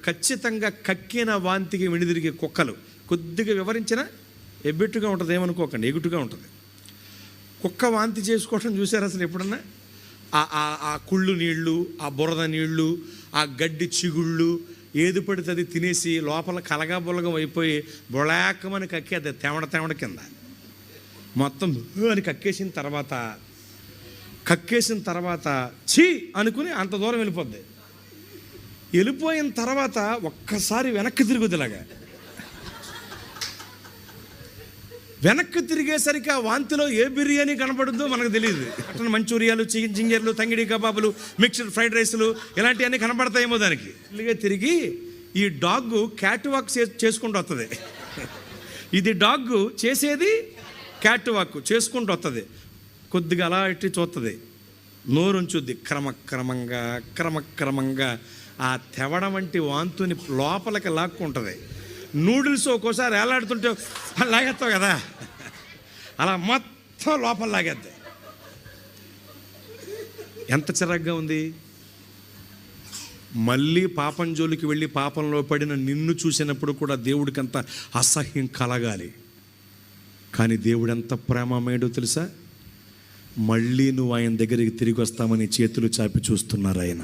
ఖచ్చితంగా కక్కిన వాంతికి వెనుదిరిగే కుక్కలు కొద్దిగా వివరించిన ఎబ్బెట్టుగా ఉంటుంది, ఏమనుకోకండి, ఎగుటుగా ఉంటుంది. కుక్క వాంతి చేసుకోవడం చూసారు అసలు ఎప్పుడన్నా? ఆ కుళ్ళు నీళ్ళు, ఆ బురద నీళ్ళు, ఆ గడ్డి చిగుళ్ళు ఏది పడితే అది తినేసి లోపల కలగా బులగం అయిపోయి బొళాకమని కక్కేది తెవడ కింద మొత్తం అని కక్కేసిన తర్వాత ఛీ అనుకుని అంత దూరం వెళ్ళిపోద్ది. వెళ్ళిపోయిన తర్వాత ఒక్కసారి వెనక్కి తిరుగుదిలాగా వెనక్కి తిరిగేసరికి ఆ వాంతిలో ఏ బిర్యానీ కనపడుద్దో మనకు తెలియదు. అట్లా మంచూరియాలు, చికెన్ జింజర్లు, తంగిడి కబాబులు, మిక్స్డ్ ఫ్రైడ్ రైస్లు ఇలాంటివన్నీ కనపడతాయేమో దానికి. ఇలాగే తిరిగి ఈ డాగ్ క్యాట్ వాక్ చేసుకుంటూ వస్తుంది. ఇది డాగ్ చేసేది క్యాట్ వాక్ చేసుకుంటూ వస్తుంది. కొద్దిగా అలా ఇట్టి చూస్తుంది, నోరుంచుద్ది. క్రమక్రమంగా ఆ తెవడ వంటి వాంతుని లోపలికి లాక్కుంటుంది. నూడిల్స్ ఒక్కోసారి ఏలాడుతుంటే లాగేస్తావు కదా, అలా మొత్తం లోపల లాగేద్ది. ఎంత చిరాగ్గా ఉంది. మళ్ళీ పాపం జోలికి వెళ్ళి పాపంలో పడిన నిన్ను చూసినప్పుడు కూడా దేవుడికి అంత అసహ్యం కలగాలి. కానీ దేవుడు ఎంత ప్రేమమేడో తెలుసా? మళ్ళీ నువ్వు ఆయన దగ్గరికి తిరిగి వస్తామని చేతులు చాపి చూస్తున్నారు ఆయన.